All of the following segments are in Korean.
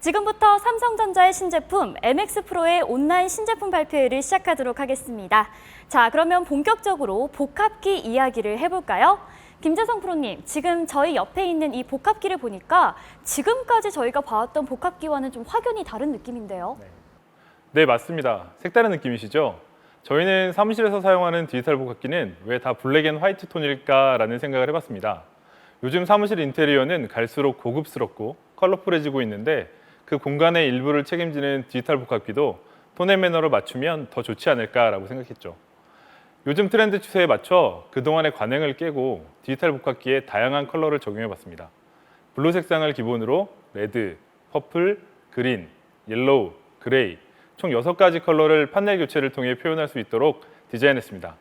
지금부터 삼성전자의 신제품 MX 프로의 온라인 신제품 발표회를 시작하도록 하겠습니다. 자, 그러면 본격적으로 복합기 이야기를 해볼까요? 김재성 프로님, 지금 저희 옆에 있는 이 복합기를 보니까 지금까지 저희가 봐왔던 복합기와는 좀 확연히 다른 느낌인데요. 네, 맞습니다. 색다른 느낌이시죠? 저희는 사무실에서 사용하는 디지털 복합기는 왜 다 블랙 앤 화이트 톤일까라는 생각을 해봤습니다. 요즘 사무실 인테리어는 갈수록 고급스럽고 컬러풀해지고 있는데 그 공간의 일부를 책임지는 디지털 복합기도 톤 앤 매너를 맞추면 더 좋지 않을까라고 생각했죠. 요즘 트렌드 추세에 맞춰 그동안의 관행을 깨고 디지털 복합기에 다양한 컬러를 적용해봤습니다. 블루 색상을 기본으로 레드, 퍼플, 그린, 옐로우, 그레이 총 6가지 컬러를 판넬 교체를 통해 표현할 수 있도록 디자인했습니다.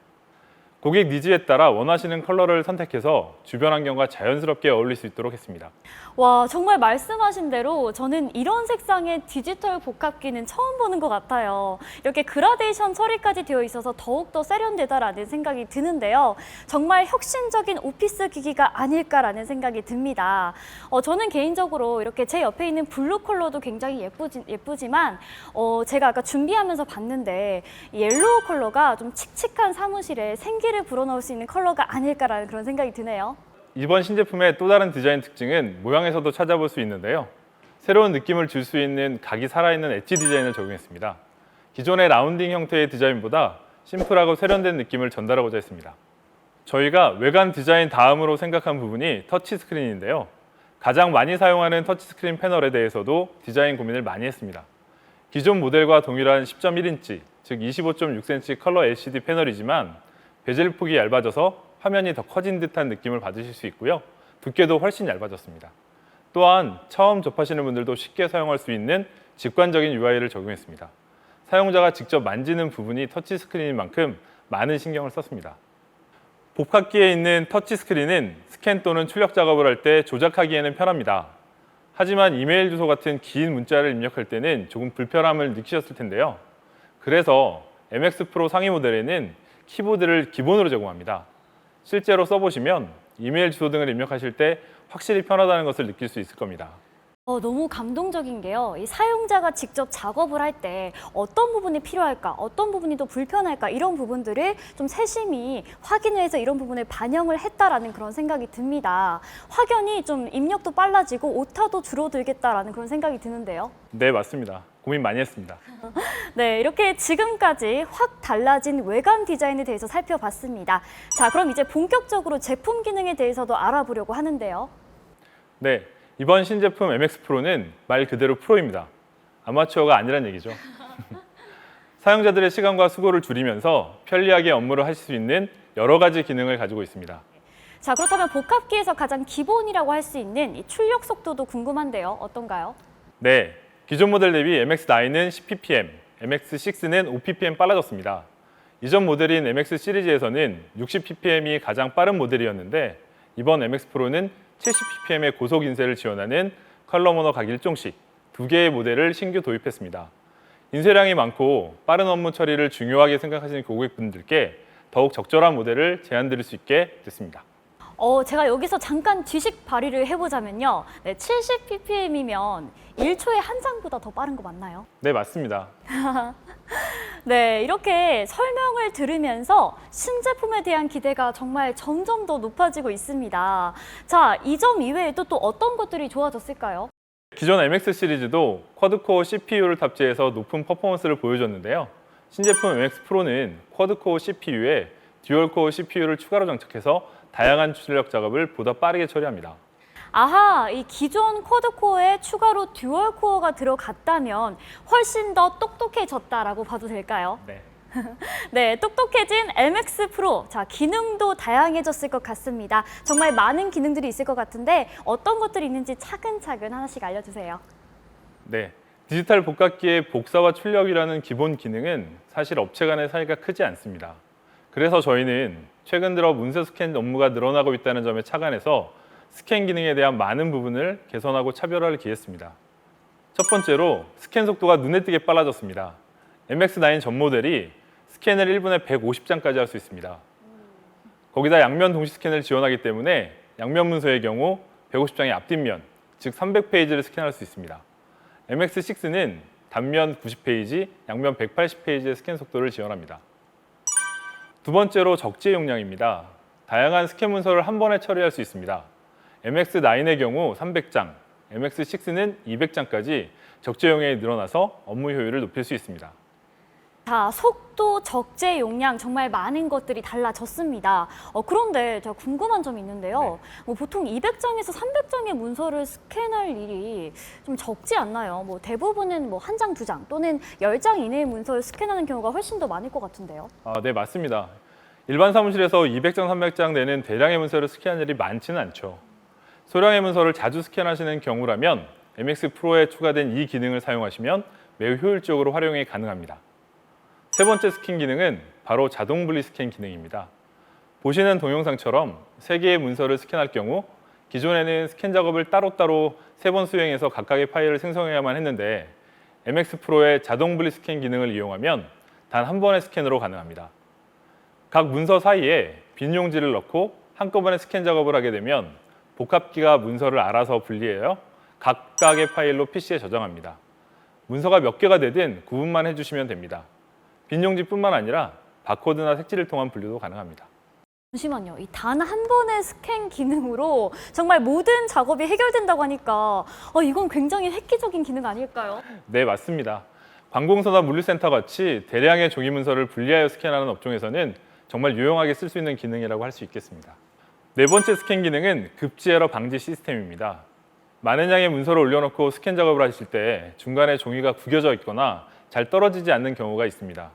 고객 니즈에 따라 원하시는 컬러를 선택해서 주변 환경과 자연스럽게 어울릴 수 있도록 했습니다. 와, 정말 말씀하신 대로 저는 이런 색상의 디지털 복합기는 처음 보는 것 같아요. 이렇게 그라데이션 처리까지 되어 있어서 더욱더 세련되다라는 생각이 드는데요. 정말 혁신적인 오피스 기기가 아닐까라는 생각이 듭니다. 저는 개인적으로 이렇게 제 옆에 있는 블루 컬러도 굉장히 예쁘지만 제가 아까 준비하면서 봤는데 옐로우 컬러가 좀 칙칙한 사무실에 생기를 불어넣을 수 있는 컬러가 아닐까라는 그런 생각이 드네요. 이번 신제품의 또 다른 디자인 특징은 모양에서도 찾아볼 수 있는데요. 새로운 느낌을 줄 수 있는 각이 살아있는 엣지 디자인을 적용했습니다. 기존의 라운딩 형태의 디자인보다 심플하고 세련된 느낌을 전달하고자 했습니다. 저희가 외관 디자인 다음으로 생각한 부분이 터치 스크린인데요. 가장 많이 사용하는 터치 스크린 패널에 대해서도 디자인 고민을 많이 했습니다. 기존 모델과 동일한 10.1인치, 즉 25.6cm 컬러 LCD 패널이지만 베젤 폭이 얇아져서 화면이 더 커진 듯한 느낌을 받으실 수 있고요. 두께도 훨씬 얇아졌습니다. 또한 처음 접하시는 분들도 쉽게 사용할 수 있는 직관적인 UI를 적용했습니다. 사용자가 직접 만지는 부분이 터치 스크린인 만큼 많은 신경을 썼습니다. 복합기에 있는 터치 스크린은 스캔 또는 출력 작업을 할 때 조작하기에는 편합니다. 하지만 이메일 주소 같은 긴 문자를 입력할 때는 조금 불편함을 느끼셨을 텐데요. 그래서 MX 프로 상위 모델에는 키보드를 기본으로 제공합니다. 실제로 써보시면 이메일 주소 등을 입력하실 때 확실히 편하다는 것을 느낄 수 있을 겁니다. 너무 감동적인 게요. 이 사용자가 직접 작업을 할 때 어떤 부분이 필요할까, 어떤 부분이 더 불편할까 이런 부분들을 좀 세심히 확인을 해서 이런 부분을 반영을 했다라는 그런 생각이 듭니다. 확연히 좀 입력도 빨라지고 오타도 줄어들겠다라는 그런 생각이 드는데요. 네, 맞습니다. 고민 많이 했습니다. 네, 이렇게 지금까지 확 달라진 외관 디자인에 대해서 살펴봤습니다. 자, 그럼 이제 본격적으로 제품 기능에 대해서도 알아보려고 하는데요. 네, 이번 신제품 MX 프로는 말 그대로 프로입니다. 아마추어가 아니란 얘기죠. 사용자들의 시간과 수고를 줄이면서 편리하게 업무를 하실 수 있는 여러 가지 기능을 가지고 있습니다. 자, 그렇다면 복합기에서 가장 기본이라고 할 수 있는 이 출력 속도도 궁금한데요. 어떤가요? 네, 기존 모델 대비 MX9은 10ppm, MX6는 5ppm 빨라졌습니다. 이전 모델인 MX 시리즈에서는 60ppm이 가장 빠른 모델이었는데 이번 MX 프로는 70ppm의 고속 인쇄를 지원하는 컬러 모너 각 1종씩 2개의 모델을 신규 도입했습니다. 인쇄량이 많고 빠른 업무 처리를 중요하게 생각하시는 고객분들께 더욱 적절한 모델을 제안드릴 수 있게 됐습니다. 제가 여기서 잠깐 지식 발휘를 해보자면요. 네, 70ppm이면 1초에 한 장보다 더 빠른 거 맞나요? 네, 맞습니다. 네, 이렇게 설명을 들으면서 신제품에 대한 기대가 정말 점점 더 높아지고 있습니다. 자, 이 점 이외에도 또 어떤 것들이 좋아졌을까요? 기존 MX 시리즈도 쿼드코어 CPU를 탑재해서 높은 퍼포먼스를 보여줬는데요. 신제품 MX 프로는 쿼드코어 CPU에 듀얼코어 CPU를 추가로 장착해서 다양한 출력 작업을 보다 빠르게 처리합니다. 아하, 이 기존 쿼드코어에 추가로 듀얼코어가 들어갔다면 훨씬 더 똑똑해졌다라고 봐도 될까요? 네. 네, 똑똑해진 MX 프로. 자, 기능도 다양해졌을 것 같습니다. 정말 많은 기능들이 있을 것 같은데 어떤 것들이 있는지 차근차근 하나씩 알려주세요. 네. 디지털 복합기의 복사와 출력이라는 기본 기능은 사실 업체 간의 차이가 크지 않습니다. 그래서 저희는 최근 들어 문서 스캔 업무가 늘어나고 있다는 점에 착안해서 스캔 기능에 대한 많은 부분을 개선하고 차별화를 기했습니다. 첫 번째로 스캔 속도가 눈에 띄게 빨라졌습니다. MX9 전 모델이 스캔을 1분에 150장까지 할 수 있습니다. 거기다 양면 동시 스캔을 지원하기 때문에 양면 문서의 경우 150장의 앞뒷면, 즉 300페이지를 스캔할 수 있습니다. MX6는 단면 90페이지, 양면 180페이지의 스캔 속도를 지원합니다. 두 번째로 적재 용량입니다. 다양한 스캔 문서를 한 번에 처리할 수 있습니다. MX9의 경우 300장, MX6는 200장까지 적재 용량이 늘어나서 업무 효율을 높일 수 있습니다. 자, 속도, 적재 용량 정말 많은 것들이 달라졌습니다. 그런데 제가 궁금한 점이 있는데요. 보통 200장에서 300장의 문서를 스캔할 일이 좀 적지 않나요? 대부분은 한 장, 두 장 또는 10장 이내의 문서를 스캔하는 경우가 훨씬 더 많을 것 같은데요. 네, 맞습니다. 일반 사무실에서 200장, 300장 되는 대량의 문서를 스캔할 일이 많지는 않죠. 소량의 문서를 자주 스캔하시는 경우라면 MX 프로에 추가된 이 기능을 사용하시면 매우 효율적으로 활용이 가능합니다. 세 번째 스캔 기능은 바로 자동 분리 스캔 기능입니다. 보시는 동영상처럼 3개의 문서를 스캔할 경우 기존에는 스캔 작업을 따로따로 3번 수행해서 각각의 파일을 생성해야만 했는데 MX 프로의 자동 분리 스캔 기능을 이용하면 단 한 번의 스캔으로 가능합니다. 각 문서 사이에 빈 용지를 넣고 한꺼번에 스캔 작업을 하게 되면 복합기가 문서를 알아서 분리해요. 각각의 파일로 PC에 저장합니다. 문서가 몇 개가 되든 구분만 해주시면 됩니다. 빈 용지뿐만 아니라 바코드나 색지를 통한 분류도 가능합니다. 잠시만요. 이 단 한 번의 스캔 기능으로 정말 모든 작업이 해결된다고 하니까 이건 굉장히 획기적인 기능 아닐까요? 네, 맞습니다. 관공서나 물류센터 같이 대량의 종이 문서를 분리하여 스캔하는 업종에서는 정말 유용하게 쓸 수 있는 기능이라고 할 수 있겠습니다. 네 번째 스캔 기능은 급지 에러 방지 시스템입니다. 많은 양의 문서를 올려놓고 스캔 작업을 하실 때 중간에 종이가 구겨져 있거나 잘 떨어지지 않는 경우가 있습니다.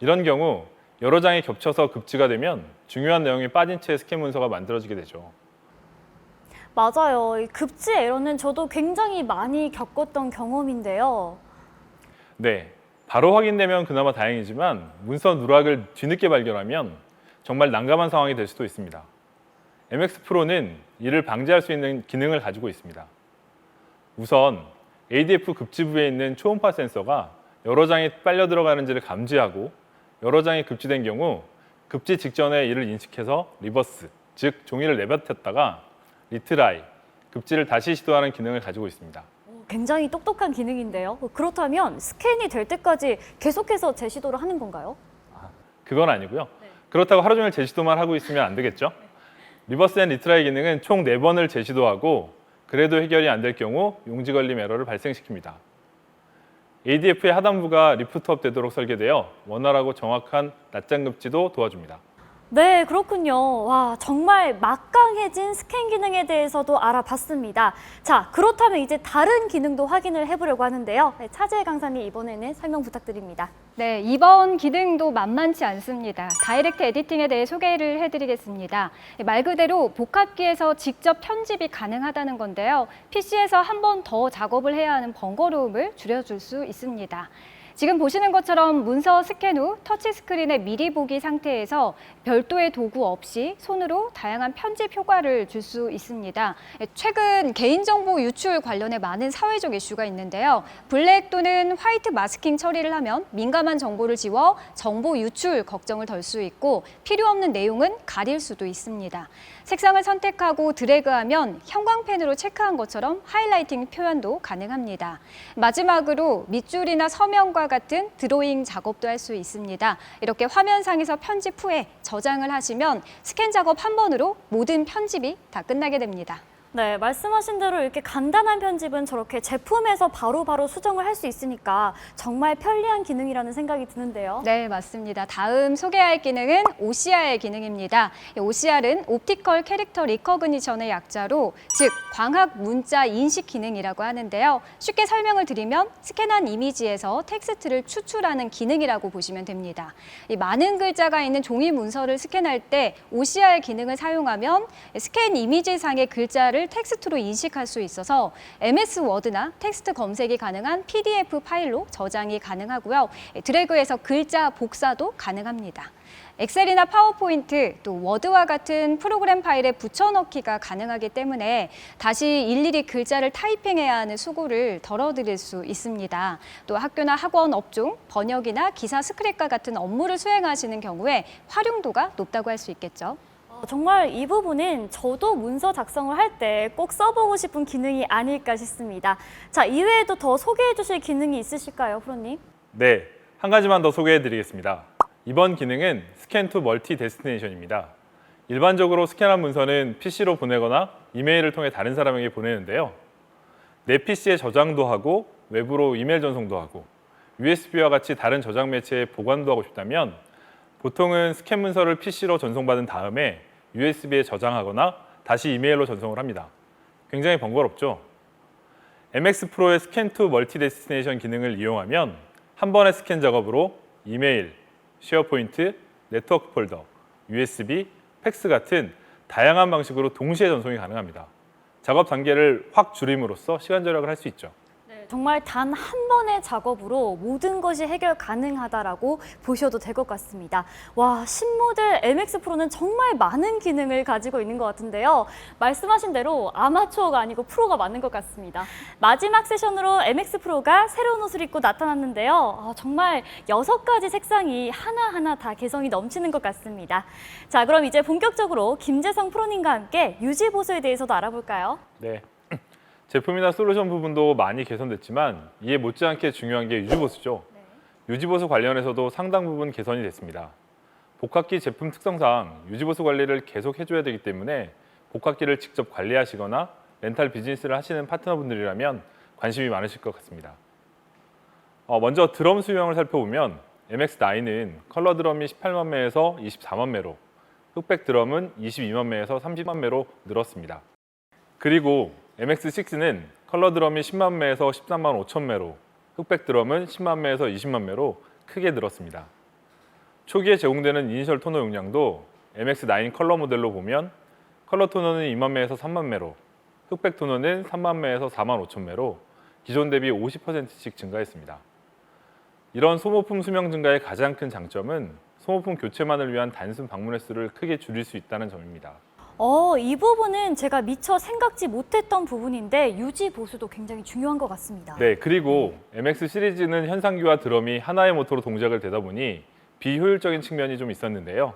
이런 경우 여러 장이 겹쳐서 급지가 되면 중요한 내용이 빠진 채 스캔 문서가 만들어지게 되죠. 맞아요. 이 급지 에러는 저도 굉장히 많이 겪었던 경험인데요. 네, 바로 확인되면 그나마 다행이지만 문서 누락을 뒤늦게 발견하면 정말 난감한 상황이 될 수도 있습니다. MX 프로는 이를 방지할 수 있는 기능을 가지고 있습니다. 우선 ADF 급지부에 있는 초음파 센서가 여러 장이 빨려 들어가는지를 감지하고 여러 장이 급지된 경우 급지 직전에 이를 인식해서 리버스, 즉 종이를 내뱉었다가 리트라이, 급지를 다시 시도하는 기능을 가지고 있습니다. 굉장히 똑똑한 기능인데요. 그렇다면 스캔이 될 때까지 계속해서 재시도를 하는 건가요? 그건 아니고요. 그렇다고 하루 종일 재시도만 하고 있으면 안 되겠죠. 리버스 앤 리트라이 기능은 총 4번을 재시도하고 그래도 해결이 안 될 경우 용지 걸림 에러를 발생시킵니다. ADF의 하단부가 리프트업 되도록 설계되어 원활하고 정확한 낱장 급지도 도와줍니다. 네, 그렇군요. 와, 정말 막강해진 스캔 기능에 대해서도 알아봤습니다. 자, 그렇다면 이제 다른 기능도 확인을 해보려고 하는데요. 차재혜 강사님, 이번에는 설명 부탁드립니다. 네, 이번 기능도 만만치 않습니다. 다이렉트 에디팅에 대해 소개를 해드리겠습니다. 말 그대로 복합기에서 직접 편집이 가능하다는 건데요. PC에서 한 번 더 작업을 해야 하는 번거로움을 줄여줄 수 있습니다. 지금 보시는 것처럼 문서 스캔 후 터치스크린에 미리 보기 상태에서 별도의 도구 없이 손으로 다양한 편집 효과를 줄 수 있습니다. 최근 개인정보 유출 관련해 많은 사회적 이슈가 있는데요. 블랙 또는 화이트 마스킹 처리를 하면 민감한 정보를 지워 정보 유출 걱정을 덜 수 있고 필요 없는 내용은 가릴 수도 있습니다. 색상을 선택하고 드래그하면 형광펜으로 체크한 것처럼 하이라이팅 표현도 가능합니다. 마지막으로 밑줄이나 서명과 같은 드로잉 작업도 할 수 있습니다. 이렇게 화면상에서 편집 후에 저장을 하시면 스캔 작업 한 번으로 모든 편집이 다 끝나게 됩니다. 네, 말씀하신 대로 이렇게 간단한 편집은 저렇게 제품에서 바로바로 수정을 할 수 있으니까 정말 편리한 기능이라는 생각이 드는데요. 네, 맞습니다. 다음 소개할 기능은 OCR 기능입니다. OCR은 옵티컬 캐릭터 리커그니션의 약자로, 즉 광학 문자 인식 기능이라고 하는데요. 쉽게 설명을 드리면 스캔한 이미지에서 텍스트를 추출하는 기능이라고 보시면 됩니다. 이 많은 글자가 있는 종이 문서를 스캔할 때 OCR 기능을 사용하면 스캔 이미지상의 글자를 텍스트로 인식할 수 있어서 MS 워드나 텍스트 검색이 가능한 PDF 파일로 저장이 가능하고요. 드래그해서 글자 복사도 가능합니다. 엑셀이나 파워포인트, 또 워드와 같은 프로그램 파일에 붙여넣기가 가능하기 때문에 다시 일일이 글자를 타이핑해야 하는 수고를 덜어드릴 수 있습니다. 또 학교나 학원 업종, 번역이나 기사 스크랩과 같은 업무를 수행하시는 경우에 활용도가 높다고 할 수 있겠죠. 정말 이 부분은 저도 문서 작성을 할 때 꼭 써보고 싶은 기능이 아닐까 싶습니다. 자, 이외에도 더 소개해 주실 기능이 있으실까요, 프로님? 네, 한 가지만 더 소개해 드리겠습니다. 이번 기능은 스캔 투 멀티 데스티네이션입니다. 일반적으로 스캔한 문서는 PC로 보내거나 이메일을 통해 다른 사람에게 보내는데요. 내 PC에 저장도 하고 외부로 이메일 전송도 하고 USB와 같이 다른 저장 매체에 보관도 하고 싶다면 보통은 스캔 문서를 PC로 전송받은 다음에 USB에 저장하거나 다시 이메일로 전송을 합니다. 굉장히 번거롭죠? MX 프로의 스캔 투 멀티 데스티네이션 기능을 이용하면 한 번의 스캔 작업으로 이메일, 쉐어포인트, 네트워크 폴더, USB, 팩스 같은 다양한 방식으로 동시에 전송이 가능합니다. 작업 단계를 확 줄임으로써 시간 절약을 할 수 있죠. 정말 단 한 번의 작업으로 모든 것이 해결 가능하다라고 보셔도 될 것 같습니다. 와, 신모델 MX 프로는 정말 많은 기능을 가지고 있는 것 같은데요. 말씀하신 대로 아마추어가 아니고 프로가 맞는 것 같습니다. 마지막 세션으로 MX 프로가 새로운 옷을 입고 나타났는데요. 정말 6가지 색상이 하나하나 다 개성이 넘치는 것 같습니다. 자, 그럼 이제 본격적으로 김재성 프로님과 함께 유지 보수에 대해서도 알아볼까요? 네. 제품이나 솔루션 부분도 많이 개선됐지만 이에 못지않게 중요한 게 유지보수죠. 유지보수 관련해서도 상당 부분 개선이 됐습니다. 복합기 제품 특성상 유지보수 관리를 계속 해줘야 되기 때문에 복합기를 직접 관리하시거나 렌탈 비즈니스를 하시는 파트너분들이라면 관심이 많으실 것 같습니다. 먼저 드럼 수명을 살펴보면 MX9은 컬러 드럼이 18만 매에서 24만 매로, 흑백 드럼은 22만 매에서 30만 매로 늘었습니다. 그리고 MX6는 컬러 드럼이 10만 매에서 13만 5천 매로, 흑백 드럼은 10만 매에서 20만 매로 크게 늘었습니다. 초기에 제공되는 이니셜 토너 용량도 MX9 컬러 모델로 보면 컬러 토너는 2만 매에서 3만 매로, 흑백 토너는 3만 매에서 4만 5천 매로 기존 대비 50%씩 증가했습니다. 이런 소모품 수명 증가의 가장 큰 장점은 소모품 교체만을 위한 단순 방문 횟수를 크게 줄일 수 있다는 점입니다. 이 부분은 제가 미처 생각지 못했던 부분인데 유지 보수도 굉장히 중요한 것 같습니다. 네, 그리고 MX 시리즈는 현상기와 드럼이 하나의 모터로 동작을 되다 보니 비효율적인 측면이 좀 있었는데요.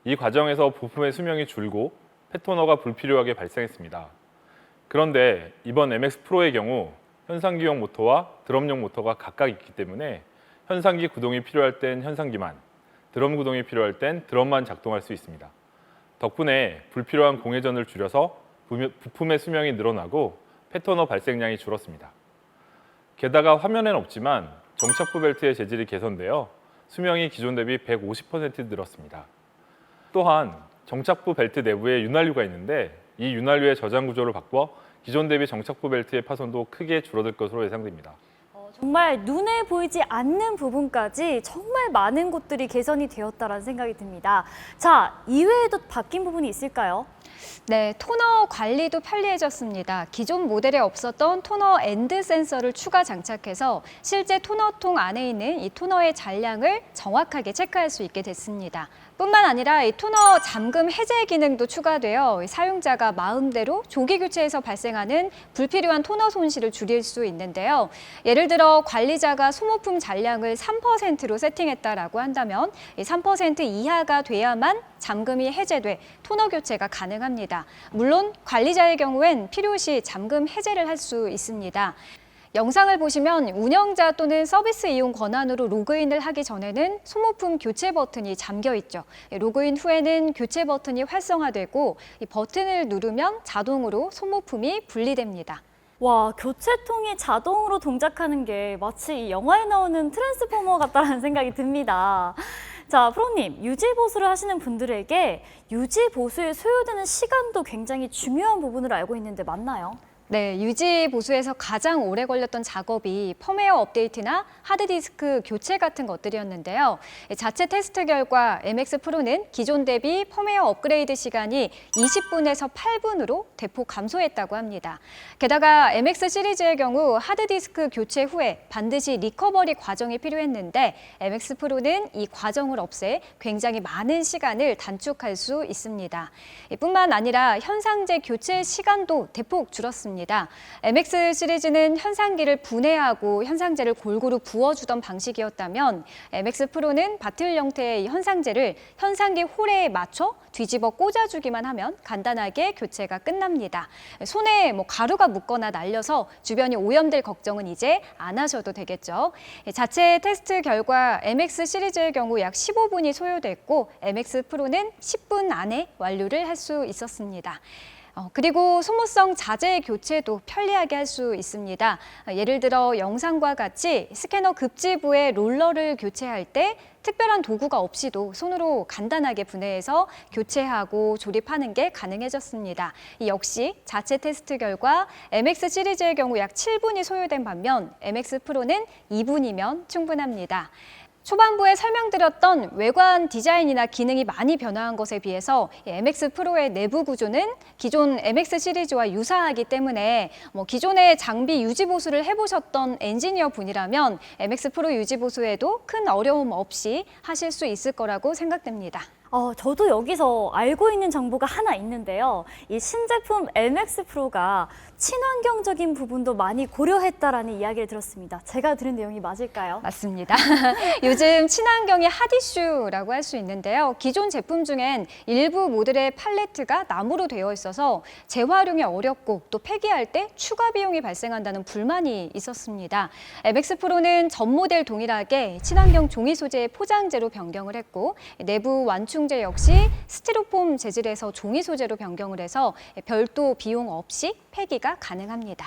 이 과정에서 부품의 수명이 줄고 패토너가 불필요하게 발생했습니다. 그런데 이번 MX 프로의 경우 현상기용 모터와 드럼용 모터가 각각 있기 때문에 현상기 구동이 필요할 땐 현상기만, 드럼 구동이 필요할 땐 드럼만 작동할 수 있습니다. 덕분에 불필요한 공회전을 줄여서 부품의 수명이 늘어나고 패터너 발생량이 줄었습니다. 게다가 화면엔 없지만 정착부 벨트의 재질이 개선되어 수명이 기존 대비 150% 늘었습니다. 또한 정착부 벨트 내부에 윤활유가 있는데 이 윤활유의 저장 구조를 바꿔 기존 대비 정착부 벨트의 파손도 크게 줄어들 것으로 예상됩니다. 정말 눈에 보이지 않는 부분까지 정말 많은 곳들이 개선이 되었다는 생각이 듭니다. 자, 이외에도 바뀐 부분이 있을까요? 네, 토너 관리도 편리해졌습니다. 기존 모델에 없었던 토너 엔드 센서를 추가 장착해서 실제 토너통 안에 있는 이 토너의 잔량을 정확하게 체크할 수 있게 됐습니다. 뿐만 아니라 이 토너 잠금 해제 기능도 추가되어 사용자가 마음대로 조기 교체에서 발생하는 불필요한 토너 손실을 줄일 수 있는데요. 예를 들어 관리자가 소모품 잔량을 3%로 세팅했다라고 한다면 3% 이하가 돼야만 잠금이 해제돼 토너 교체가 가능합니다. 물론 관리자의 경우엔 필요시 잠금 해제를 할 수 있습니다. 영상을 보시면 운영자 또는 서비스 이용 권한으로 로그인을 하기 전에는 소모품 교체 버튼이 잠겨 있죠. 로그인 후에는 교체 버튼이 활성화되고 이 버튼을 누르면 자동으로 소모품이 분리됩니다. 와, 교체통이 자동으로 동작하는 게 마치 이 영화에 나오는 트랜스포머 같다는 생각이 듭니다. 자, 프로님, 유지 보수를 하시는 분들에게 유지 보수에 소요되는 시간도 굉장히 중요한 부분으로 알고 있는데 맞나요? 네, 유지 보수에서 가장 오래 걸렸던 작업이 펌웨어 업데이트나 하드디스크 교체 같은 것들이었는데요. 자체 테스트 결과 MX 프로는 기존 대비 펌웨어 업그레이드 시간이 20분에서 8분으로 대폭 감소했다고 합니다. 게다가 MX 시리즈의 경우 하드디스크 교체 후에 반드시 리커버리 과정이 필요했는데 MX 프로는 이 과정을 없애 굉장히 많은 시간을 단축할 수 있습니다. 뿐만 아니라 현상제 교체 시간도 대폭 줄었습니다. 있습니다. MX 시리즈는 현상기를 분해하고 현상제를 골고루 부어주던 방식이었다면 MX 프로는 바틀 형태의 이 현상제를 현상기 홀에 맞춰 뒤집어 꽂아주기만 하면 간단하게 교체가 끝납니다. 손에 가루가 묻거나 날려서 주변이 오염될 걱정은 이제 안 하셔도 되겠죠. 자체 테스트 결과 MX 시리즈의 경우 약 15분이 소요됐고 MX 프로는 10분 안에 완료를 할 수 있었습니다. 그리고 소모성 자재 교체도 편리하게 할 수 있습니다. 예를 들어 영상과 같이 스캐너 급지부에 롤러를 교체할 때 특별한 도구가 없이도 손으로 간단하게 분해해서 교체하고 조립하는 게 가능해졌습니다. 이 역시 자체 테스트 결과 MX 시리즈의 경우 약 7분이 소요된 반면 MX 프로는 2분이면 충분합니다. 초반부에 설명드렸던 외관 디자인이나 기능이 많이 변화한 것에 비해서 MX 프로의 내부 구조는 기존 MX 시리즈와 유사하기 때문에 기존의 장비 유지 보수를 해보셨던 엔지니어 분이라면 MX 프로 유지 보수에도 큰 어려움 없이 하실 수 있을 거라고 생각됩니다. 저도 여기서 알고 있는 정보가 하나 있는데요. 이 신제품 MX 프로가 친환경적인 부분도 많이 고려했다라는 이야기를 들었습니다. 제가 들은 내용이 맞을까요? 맞습니다. 요즘 친환경이 핫 이슈라고 할 수 있는데요. 기존 제품 중엔 일부 모델의 팔레트가 나무로 되어 있어서 재활용이 어렵고 또 폐기할 때 추가 비용이 발생한다는 불만이 있었습니다. MX 프로는 전 모델 동일하게 친환경 종이 소재의 포장재로 변경을 했고 내부 완충제 역시 스티로폼 재질에서 종이 소재로 변경을 해서 별도 비용 없이 폐기가 가능합니다.